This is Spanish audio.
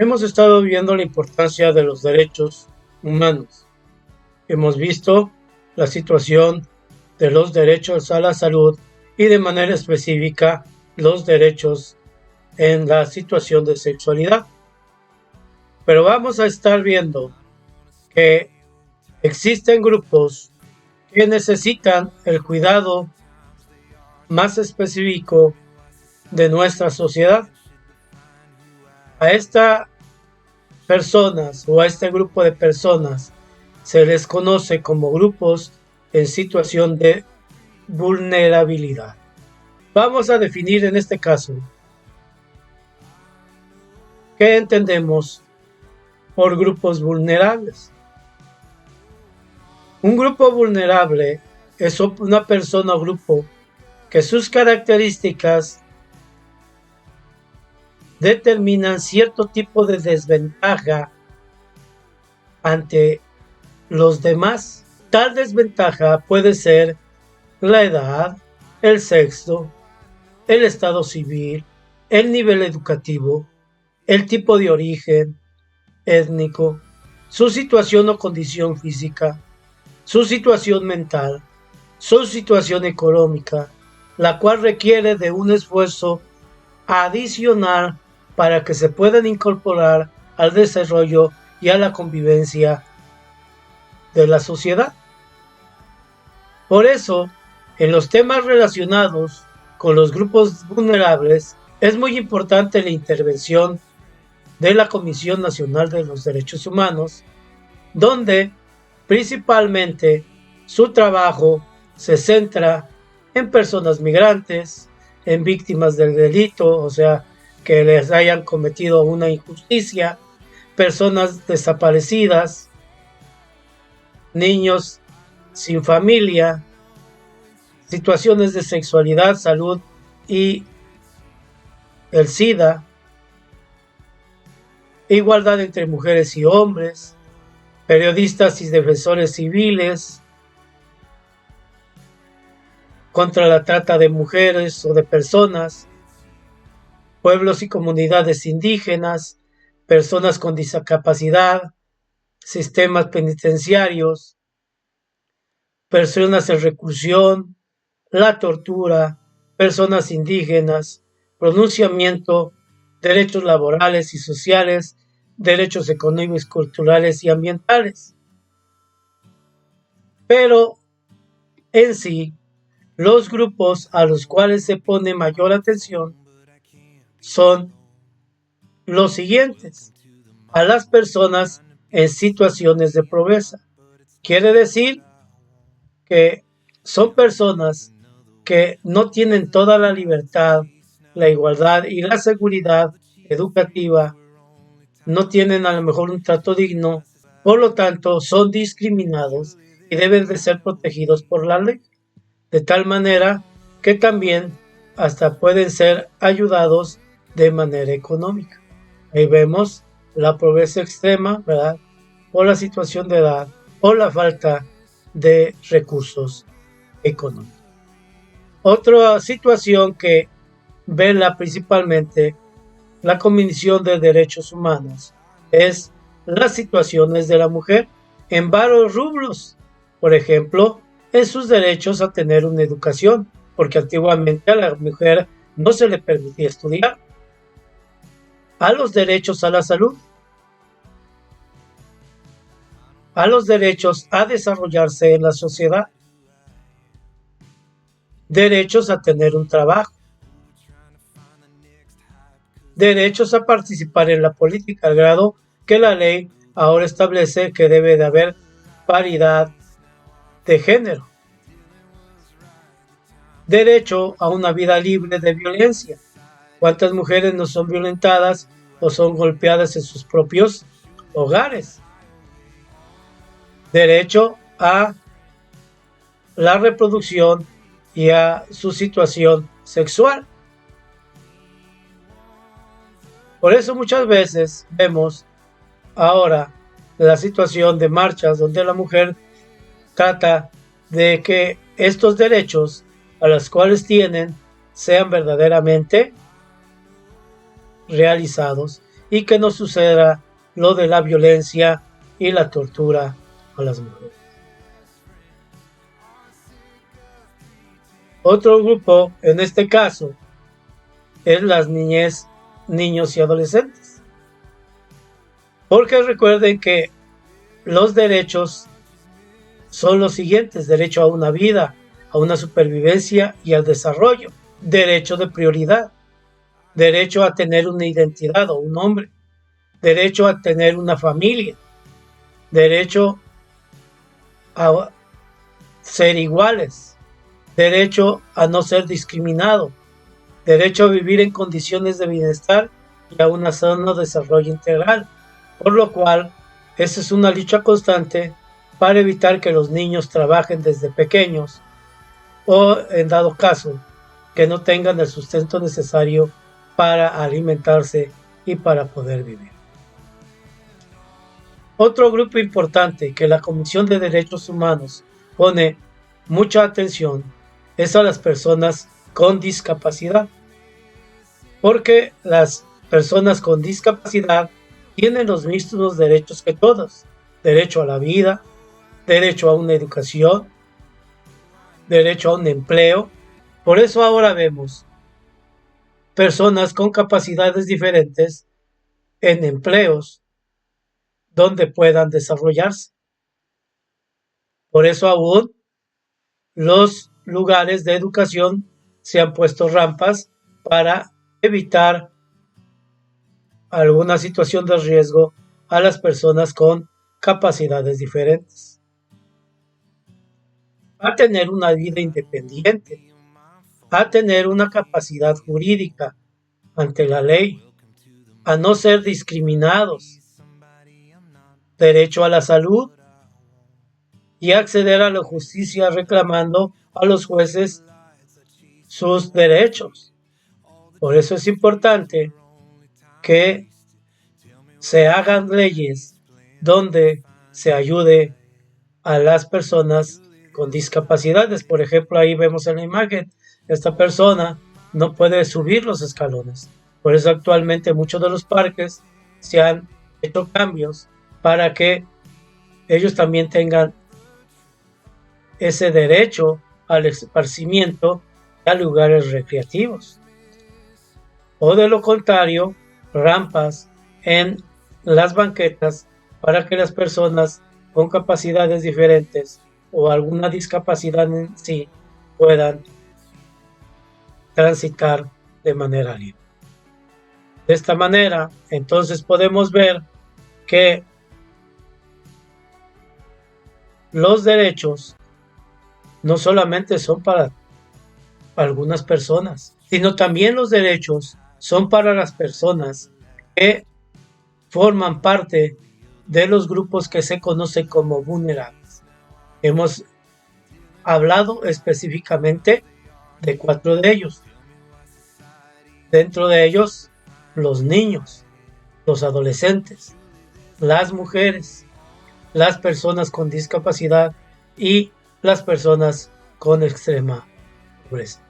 Hemos estado viendo la importancia de los derechos humanos. Hemos visto la situación de los derechos a la salud y de manera específica los derechos en la situación de sexualidad. Pero vamos a estar viendo que existen grupos que necesitan el cuidado más específico de nuestra sociedad. A estas personas o a este grupo de personas se les conoce como grupos en situación de vulnerabilidad. Vamos a definir en este caso qué entendemos por grupos vulnerables. Un grupo vulnerable es una persona o grupo que sus características determinan cierto tipo de desventaja ante los demás. Tal desventaja puede ser la edad, el sexo, el estado civil, el nivel educativo, el tipo de origen étnico, su situación o condición física, su situación mental, su situación económica, la cual requiere de un esfuerzo adicional para que se puedan incorporar al desarrollo y a la convivencia de la sociedad. Por eso, en los temas relacionados con los grupos vulnerables, es muy importante la intervención de la Comisión Nacional de los Derechos Humanos, donde principalmente su trabajo se centra en personas migrantes, en víctimas del delito, o sea, que les hayan cometido una injusticia, personas desaparecidas, niños sin familia, situaciones de sexualidad, salud y el SIDA, igualdad entre mujeres y hombres, periodistas y defensores civiles, contra la trata de mujeres o de personas, pueblos y comunidades indígenas, personas con discapacidad, sistemas penitenciarios, personas en reclusión, la tortura, personas indígenas, pronunciamiento, derechos laborales y sociales, derechos económicos, culturales y ambientales. Pero en sí, los grupos a los cuales se pone mayor atención son los siguientes: a las personas en situaciones de pobreza. Quiere decir que son personas que no tienen toda la libertad, la igualdad y la seguridad educativa, no tienen a lo mejor un trato digno, por lo tanto son discriminados y deben de ser protegidos por la ley, de tal manera que también hasta pueden ser ayudados de manera económica. Ahí vemos la pobreza extrema, ¿verdad? O la situación de edad, o la falta de recursos económicos. Otra situación que vela principalmente la Comisión de Derechos Humanos es las situaciones de la mujer en varios rubros. Por ejemplo, en sus derechos a tener una educación, porque antiguamente a la mujer no se le permitía estudiar, a los derechos a la salud, a los derechos a desarrollarse en la sociedad, derechos a tener un trabajo, derechos a participar en la política, al grado que la ley ahora establece que debe de haber paridad de género, derecho a una vida libre de violencia. ¿Cuántas mujeres no son violentadas o son golpeadas en sus propios hogares? Derecho a la reproducción y a su situación sexual. Por eso muchas veces vemos ahora la situación de marchas donde la mujer trata de que estos derechos a los cuales tienen sean verdaderamente realizados y que no suceda lo de la violencia y la tortura a las mujeres. Otro grupo, en este caso, es las niñez, niños y adolescentes. Porque recuerden que los derechos son los siguientes: derecho a una vida, a una supervivencia y al desarrollo, derecho de prioridad, derecho a tener una identidad o un nombre, derecho a tener una familia, derecho a ser iguales, derecho a no ser discriminado, derecho a vivir en condiciones de bienestar y a un sano desarrollo integral, por lo cual esa es una lucha constante para evitar que los niños trabajen desde pequeños o, en dado caso, que no tengan el sustento necesario para alimentarse y para poder vivir. Otro grupo importante que la Comisión de Derechos Humanos pone mucha atención es a las personas con discapacidad, porque las personas con discapacidad tienen los mismos derechos que todos: derecho a la vida, derecho a una educación, derecho a un empleo. Por eso ahora vemos personas con capacidades diferentes en empleos donde puedan desarrollarse. Por eso aún los lugares de educación se han puesto rampas para evitar alguna situación de riesgo a las personas con capacidades diferentes, a tener una vida independiente, a tener una capacidad jurídica ante la ley, a no ser discriminados, derecho a la salud y acceder a la justicia reclamando a los jueces sus derechos. Por eso es importante que se hagan leyes donde se ayude a las personas con discapacidades. Por ejemplo, ahí vemos en la imagen, esta persona no puede subir los escalones. Por eso actualmente muchos de los parques se han hecho cambios para que ellos también tengan ese derecho al esparcimiento y a lugares recreativos. O de lo contrario, rampas en las banquetas para que las personas con capacidades diferentes o alguna discapacidad en sí puedan transitar de manera libre. De esta manera, entonces podemos ver que los derechos no solamente son para algunas personas, sino también los derechos son para las personas que forman parte de los grupos que se conocen como vulnerables. Hemos hablado específicamente de 4 de ellos. Dentro de ellos, los niños, los adolescentes, las mujeres, las personas con discapacidad y las personas con extrema pobreza.